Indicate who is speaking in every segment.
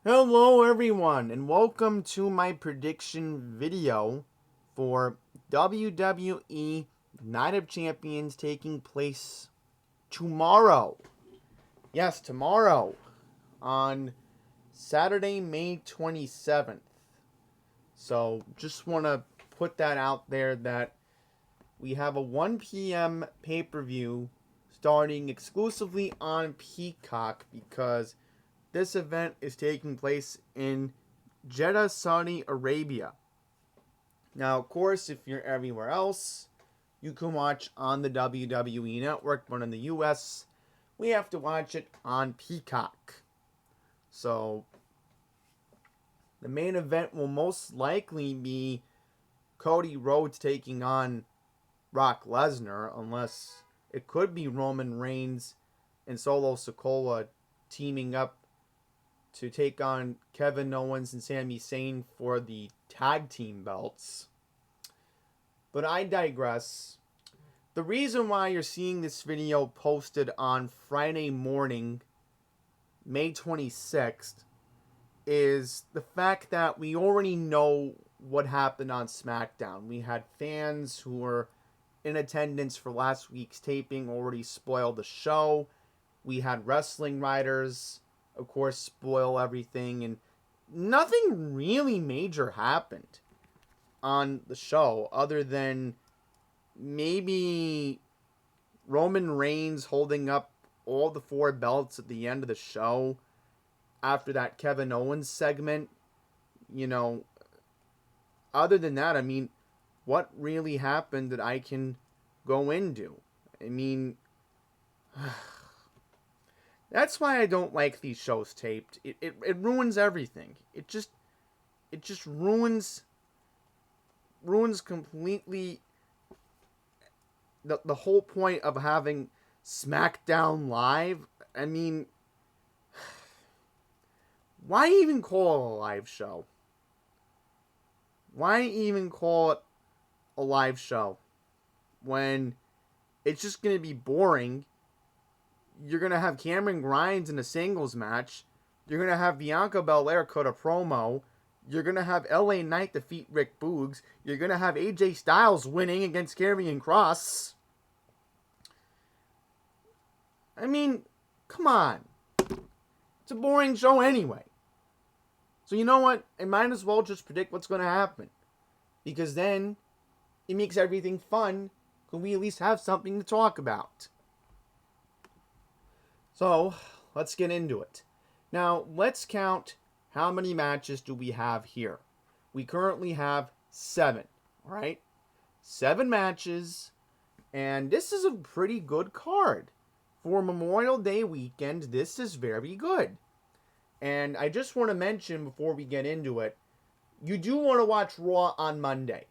Speaker 1: Hello everyone and welcome to my prediction video for WWE Night of Champions taking place tomorrow. Yes, tomorrow on Saturday, May 27th. So just want to put that out there that we have a 1 p.m. pay-per-view starting exclusively on Peacock because this event is taking place in Jeddah, Saudi Arabia. Now, of course, if you're everywhere else, you can watch on the WWE network, but in the US, we have to watch it on Peacock. So, the main event will most likely be Cody Rhodes taking on Brock Lesnar, unless it could be Roman Reigns and Solo Sikoa teaming up to take on Kevin Owens and Sami Zayn for the tag team belts. But I digress. The reason why you're seeing this video posted on Friday morning, May 26th, is the fact that we already know what happened on SmackDown. We had fans who were in attendance for last week's taping already spoil the show. We had wrestling writers, of course, spoil everything, and nothing really major happened on the show other than maybe Roman Reigns holding up all the 4 belts at the end of the show after that Kevin Owens segment. Other than that, what really happened that I can go into? That's why I don't like these shows taped. It ruins everything. It just ruins completely the whole point of having SmackDown Live. Why even call it a live show? Why even call it a live show when it's just going to be boring? You're going to have Cameron Grimes in a singles match. You're going to have Bianca Belair cut a promo. You're going to have LA Knight defeat Rick Boogs. You're going to have AJ Styles winning against Karrion Kross. Come on. It's a boring show anyway. So you know what? I might as well just predict what's going to happen. Because then it makes everything fun. Because we at least have something to talk about. So, let's get into it. Now, let's count how many matches do we have here. We currently have 7, right? 7 matches, and this is a pretty good card. For Memorial Day weekend, this is very good. And I just want to mention before we get into it, you do want to watch Raw on Monday.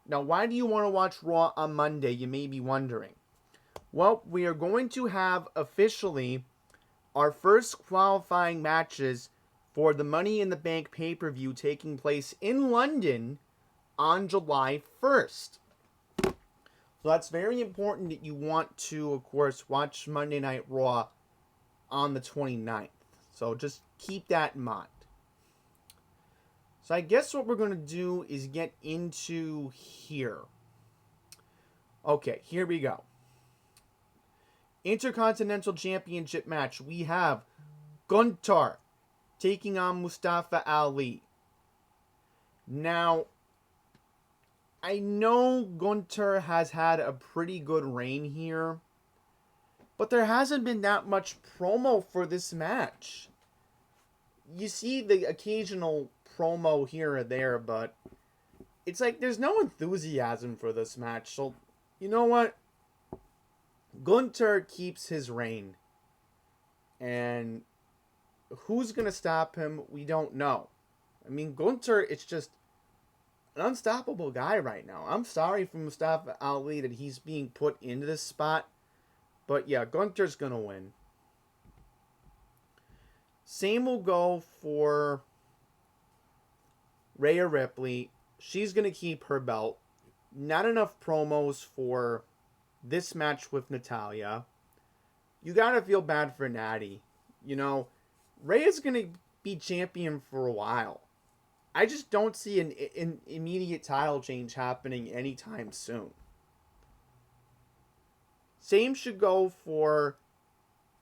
Speaker 1: Now, why do you want to watch Raw on Monday, you may be wondering. Well, we are going to have officially our first qualifying matches for the Money in the Bank pay-per-view taking place in London on July 1st. So that's very important that you want to, of course, watch Monday Night Raw on the 29th. So just keep that in mind. So I guess what we're going to do is get into here. Okay, here we go. Intercontinental Championship match. We have Gunther taking on Mustafa Ali. Now, I know Gunther has had a pretty good reign here, but there hasn't been that much promo for this match. You see the occasional promo here or there, but it's like there's no enthusiasm for this match. So, you know what? Gunther keeps his reign. And who's going to stop him? We don't know. Gunther is just an unstoppable guy right now. I'm sorry for Mustafa Ali that he's being put into this spot. But yeah, Gunther's going to win. Same will go for Rhea Ripley. She's going to keep her belt. Not enough promos for this match with Natalya. You gotta feel bad for Natty. Rhea's gonna be champion for a while. I just don't see an immediate title change happening anytime soon. Same should go for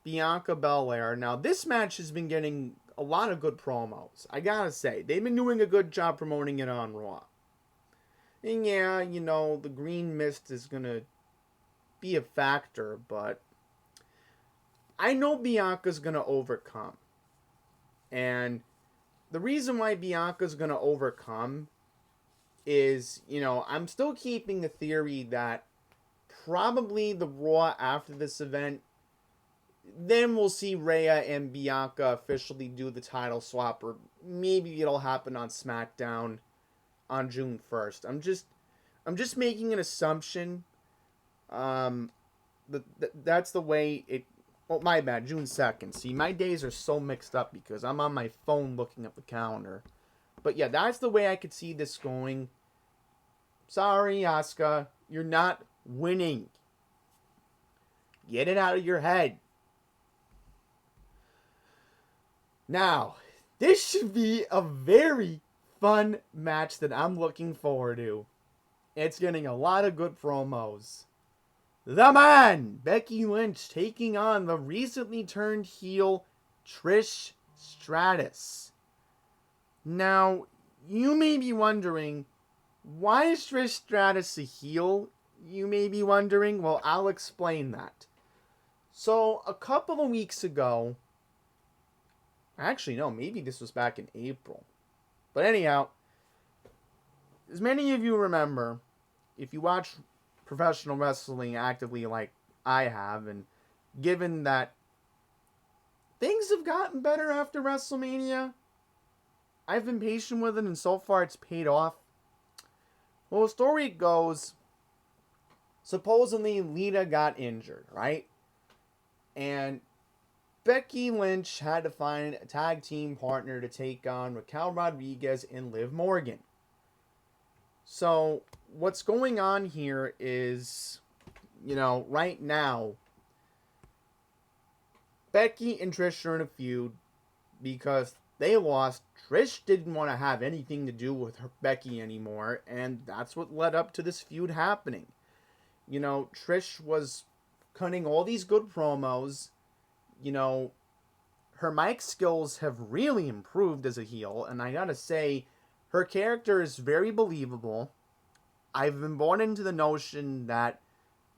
Speaker 1: Bianca Belair. Now, this match has been getting a lot of good promos. I gotta say, they've been doing a good job promoting it on Raw. And yeah, you know, the green mist is gonna be a factor, but I know Bianca's gonna overcome. And the reason why Bianca's gonna overcome is, you know, I'm still keeping the theory that probably the Raw after this event, then we'll see Rhea and Bianca officially do the title swap, or maybe it'll happen on SmackDown on June 1st. I'm just making an assumption. That's the way it. Oh, my bad. June 2nd. See, my days are so mixed up because I'm on my phone looking at the calendar. But yeah, that's the way I could see this going. Sorry, Asuka, you're not winning. Get it out of your head. Now, this should be a very fun match that I'm looking forward to. It's getting a lot of good promos. The Man, Becky Lynch, taking on the recently turned heel Trish Stratus. Now, you may be wondering, why is Trish Stratus a heel? You may be wondering. Well, I'll explain that. So, a couple of weeks ago, actually, no, maybe this was back in April. But anyhow, as many of you remember, if you watch professional wrestling actively like I have, and given that things have gotten better after WrestleMania, I've been patient with it, and so far it's paid off. Well, the story goes, supposedly Lita got injured, right? And Becky Lynch had to find a tag team partner to take on Raquel Rodriguez and Liv Morgan. So, what's going on here is, you know, right now, Becky and Trish are in a feud because they lost. Trish didn't want to have anything to do with Becky anymore, and that's what led up to this feud happening. You know, Trish was cutting all these good promos. You know, her mic skills have really improved as a heel, and I gotta say, her character is very believable. I've been bought into the notion that,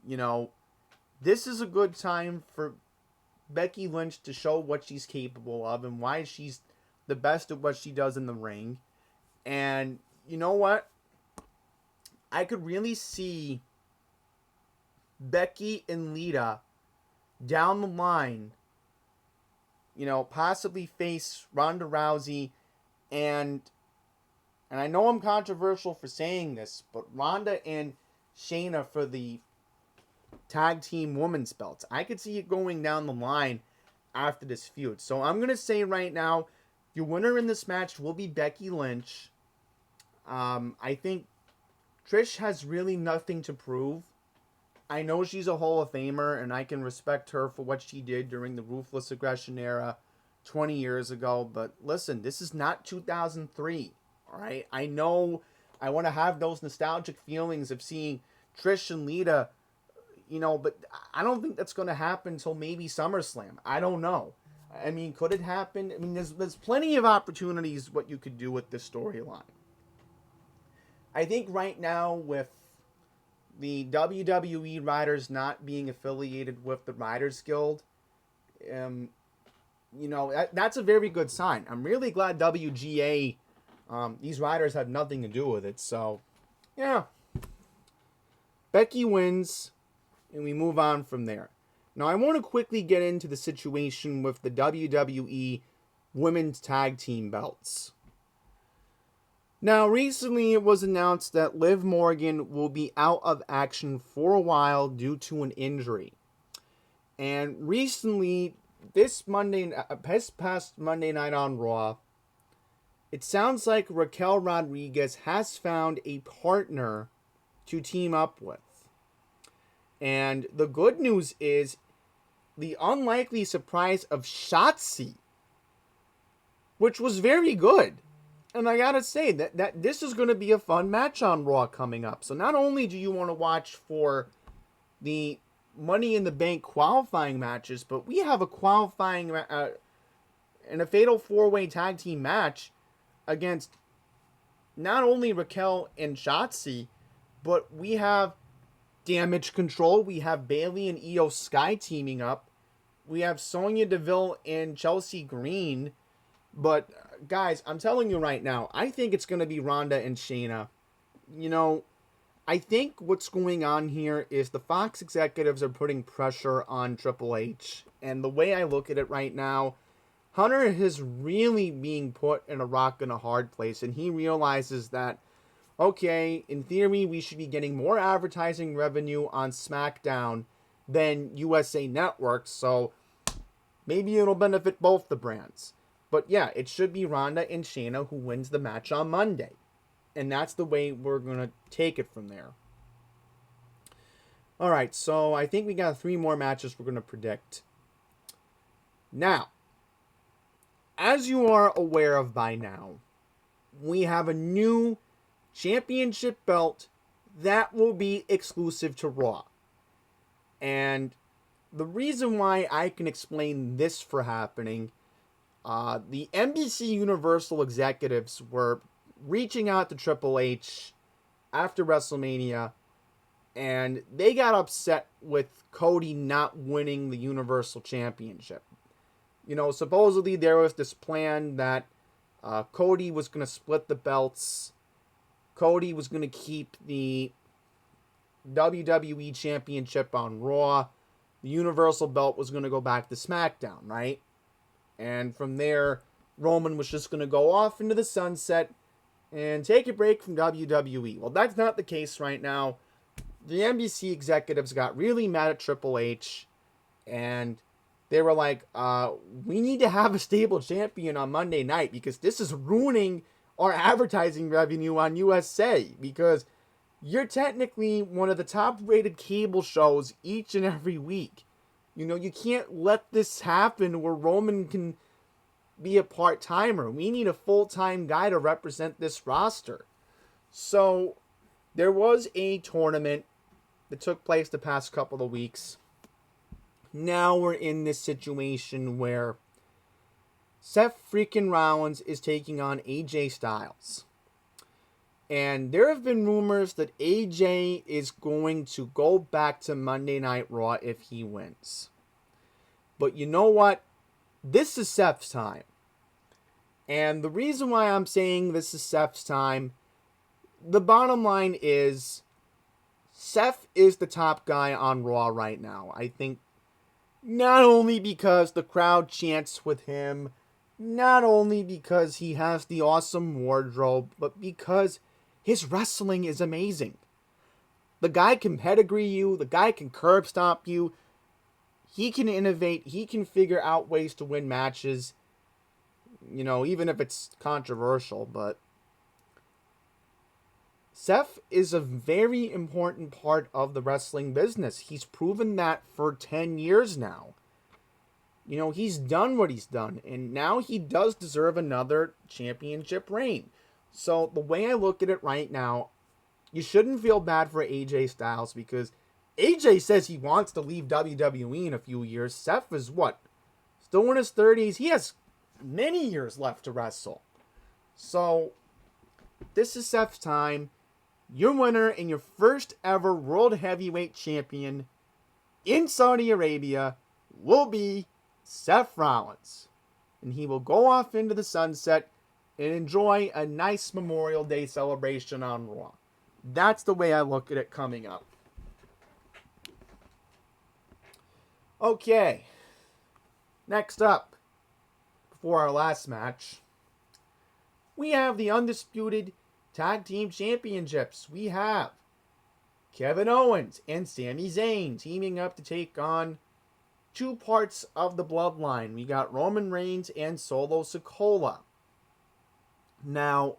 Speaker 1: you know, this is a good time for Becky Lynch to show what she's capable of and why she's the best at what she does in the ring. And you know what? I could really see Becky and Lita down the line, you know, possibly face Ronda Rousey, and I know I'm controversial for saying this, but Ronda and Shayna for the tag team women's belts. I could see it going down the line after this feud. So I'm going to say right now, your winner in this match will be Becky Lynch. I think Trish has really nothing to prove. I know she's a Hall of Famer, and I can respect her for what she did during the Ruthless Aggression era 20 years ago. But listen, this is not 2003. All right? I know I want to have those nostalgic feelings of seeing Trish and Lita, you know, but I don't think that's going to happen until maybe SummerSlam. I don't know. I mean, could it happen? I mean, there's plenty of opportunities what you could do with this storyline. I think right now with the WWE writers not being affiliated with the Writers Guild, you know, that's a very good sign. I'm really glad WGA, these writers had nothing to do with it. So, yeah. Becky wins, and we move on from there. Now, I want to quickly get into the situation with the WWE Women's Tag Team belts. Now, recently it was announced that Liv Morgan will be out of action for a while due to an injury. And recently, this past Monday night on Raw, it sounds like Raquel Rodriguez has found a partner to team up with. And the good news is the unlikely surprise of Shotzi which was very good. And I gotta say that this is going to be a fun match on Raw coming up. So not only do you want to watch for the Money in the Bank qualifying matches, but we have a qualifying and a fatal 4-way tag team match against not only Raquel and Shotzi, but we have Damage Control, we have Bayley and Io Sky teaming up, we have Sonya Deville and Chelsea Green. But guys, I'm telling you right now, I think it's going to be Ronda and Shayna. You know, I think what's going on here is the Fox executives are putting pressure on Triple H. And the way I look at it right now, Hunter is really being put in a rock and a hard place. And he realizes that, okay, in theory, we should be getting more advertising revenue on SmackDown than USA Network. So maybe it'll benefit both the brands. But yeah, it should be Ronda and Shayna who wins the match on Monday. And that's the way we're going to take it from there. Alright, so I think we got 3 more matches we're going to predict. Now, as you are aware of by now, we have a new championship belt that will be exclusive to Raw. And the reason why I can explain this for happening, the NBC Universal executives were reaching out to Triple H after WrestleMania, and they got upset with Cody not winning the Universal Championship. You know, supposedly there was this plan that Cody was going to split the belts. Cody was going to keep the WWE Championship on Raw. The Universal belt was going to go back to SmackDown, right? And from there, Roman was just going to go off into the sunset and take a break from WWE. Well, that's not the case right now. The NBC executives got really mad at Triple H, and they were like, we need to have a stable champion on Monday night because this is ruining our advertising revenue on USA, because you're technically one of the top-rated cable shows each and every week. You know, you can't let this happen where Roman can be a part-timer. We need a full-time guy to represent this roster. So, there was a tournament that took place the past couple of weeks. Now we're in this situation where Seth freaking Rollins is taking on AJ Styles. And there have been rumors that AJ is going to go back to Monday Night Raw if he wins. But you know what? This is Seth's time. And the reason why I'm saying this is Seth's time, the bottom line is, Seth is the top guy on Raw right now. I think not only because the crowd chants with him, not only because he has the awesome wardrobe, but because his wrestling is amazing. The guy can pedigree you, the guy can curb stomp you, he can innovate, he can figure out ways to win matches, you know, even if it's controversial, but Seth is a very important part of the wrestling business. He's proven that for 10 years now. You know, he's done what he's done, and now he does deserve another championship reign. So, the way I look at it right now, you shouldn't feel bad for AJ Styles, because AJ says he wants to leave WWE in a few years. Seth is what? Still in his 30s. He has many years left to wrestle. So, this is Seth's time. Your winner and your first ever World Heavyweight Champion in Saudi Arabia will be Seth Rollins. And he will go off into the sunset and enjoy a nice Memorial Day celebration on Raw. That's the way I look at it coming up. Okay. Next up, before our last match, we have the Undisputed Tag Team Championships. We have Kevin Owens and Sami Zayn teaming up to take on two parts of the Bloodline. We got Roman Reigns and Solo Sikoa. Now,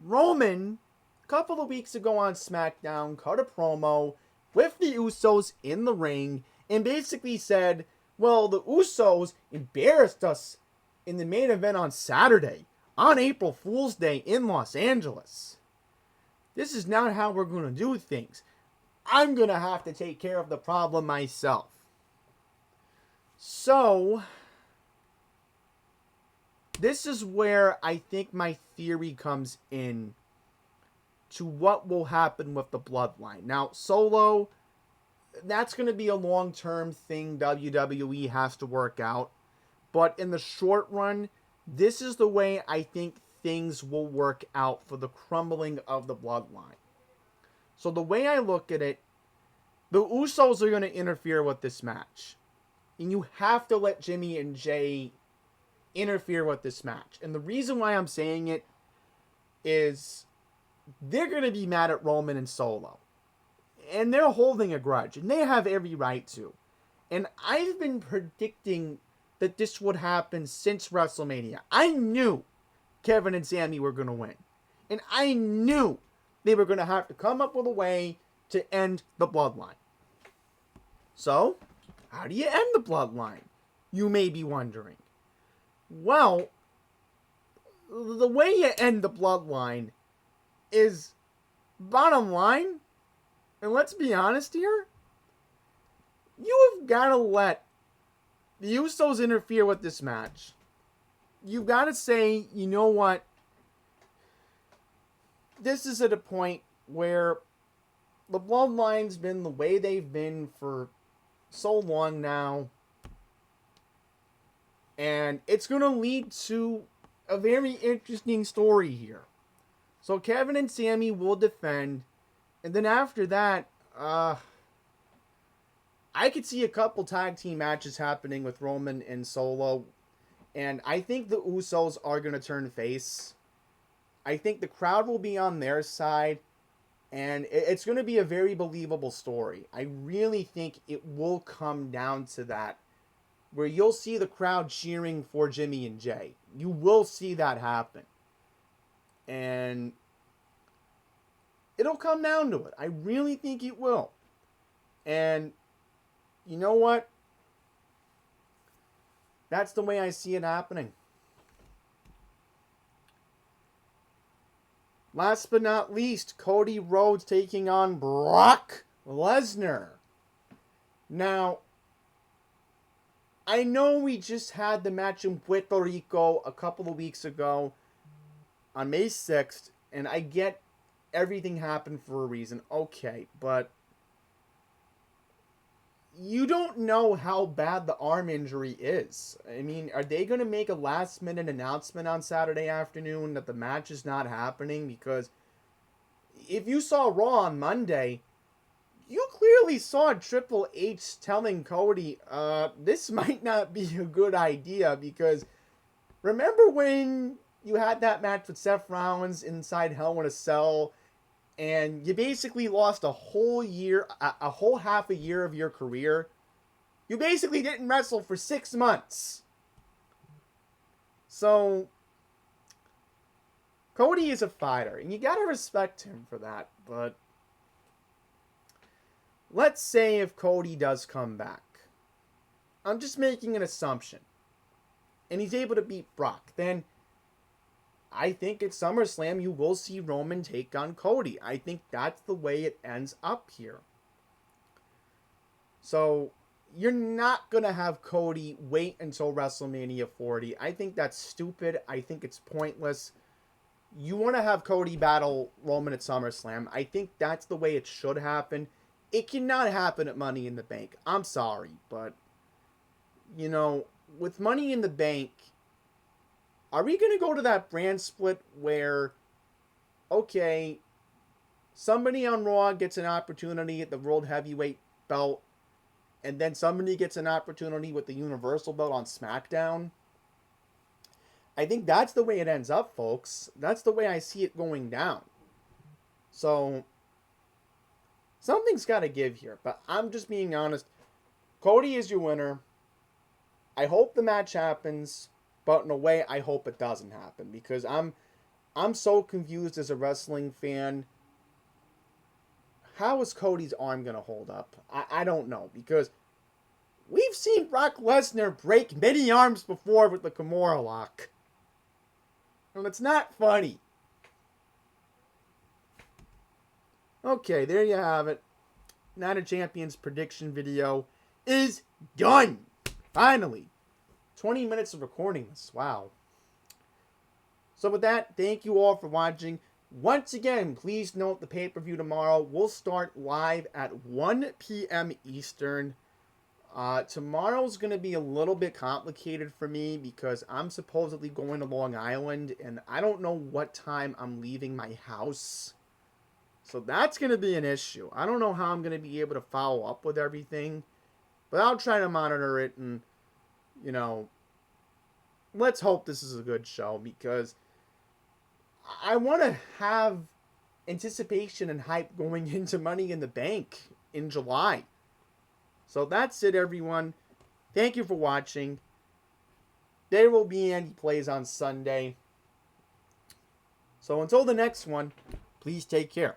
Speaker 1: Roman, a couple of weeks ago on SmackDown, cut a promo with the Usos in the ring and basically said, well, the Usos embarrassed us in the main event on Saturday, on April Fool's Day in Los Angeles. This is not how we're going to do things. I'm going to have to take care of the problem myself. So, this is where I think my theory comes in to what will happen with the bloodline. Now, Solo, that's going to be a long-term thing WWE has to work out. But in the short run, this is the way I think things will work out for the crumbling of the bloodline. So the way I look at it, the Usos are going to interfere with this match. And you have to let Jimmy and Jay interfere with this match. And the reason why I'm saying it is they're going to be mad at Roman and Solo. And they're holding a grudge. And they have every right to. And I've been predicting that this would happen since WrestleMania. I knew Kevin and Sami were going to win. And I knew they were going to have to come up with a way to end the bloodline. So, how do you end the bloodline? You may be wondering. Well, the way you end the bloodline is, bottom line, and let's be honest here, you have got to let the Usos interfere with this match. You've got to say, you know what? This is at a point where the bloodline's been the way they've been for so long now. And it's going to lead to a very interesting story here. So Kevin and Sami will defend. And then after that, I could see a couple tag team matches happening with Roman and Solo. And I think the Usos are going to turn face. I think the crowd will be on their side. And it's going to be a very believable story. I really think it will come down to that, where you'll see the crowd cheering for Jimmy and Jay. You will see that happen. And it'll come down to it. I really think it will. And you know what? That's the way I see it happening. Last but not least, Cody Rhodes taking on Brock Lesnar. Now, I know we just had the match in Puerto Rico a couple of weeks ago on May 6th, and I get everything happened for a reason. Okay, but you don't know how bad the arm injury is. I mean, are they going to make a last-minute announcement on Saturday afternoon that the match is not happening? Because if you saw Raw on Monday, you clearly saw Triple H telling Cody, this might not be a good idea, because remember when you had that match with Seth Rollins inside Hell in a Cell, and you basically lost a whole year, a whole half a year of your career? You basically didn't wrestle for 6 months. So, Cody is a fighter, and you gotta respect him for that, but let's say if Cody does come back. I'm just making an assumption. And he's able to beat Brock. Then I think at SummerSlam you will see Roman take on Cody. I think that's the way it ends up here. So you're not going to have Cody wait until WrestleMania 40. I think that's stupid. I think it's pointless. You want to have Cody battle Roman at SummerSlam. I think that's the way it should happen. It cannot happen at Money in the Bank. I'm sorry, but, you know, with Money in the Bank, are we going to go to that brand split where, okay, somebody on Raw gets an opportunity at the World Heavyweight belt, and then somebody gets an opportunity with the Universal belt on SmackDown? I think that's the way it ends up, folks. That's the way I see it going down. So something's got to give here, but I'm just being honest. Cody is your winner. I hope the match happens, but in a way, I hope it doesn't happen, because I'm so confused as a wrestling fan. How is Cody's arm going to hold up? I don't know, because We've seen Brock Lesnar break many arms before with the Kimura lock. And it's not funny. Okay, there you have it. Night of Champions prediction video is done. Finally. 20 minutes of recording this. Wow. So with that, thank you all for watching. Once again, please note the pay-per-view tomorrow will start live at 1 p.m. Eastern. Tomorrow's going to be a little bit complicated for me because I'm supposedly going to Long Island and I don't know what time I'm leaving my house. So that's going to be an issue. I don't know how I'm going to be able to follow up with everything, but I'll try to monitor it and, you know, let's hope this is a good show because I want to have anticipation and hype going into Money in the Bank in July. So that's it, everyone. Thank you for watching. There will be Andy Plays on Sunday. So until the next one, please take care.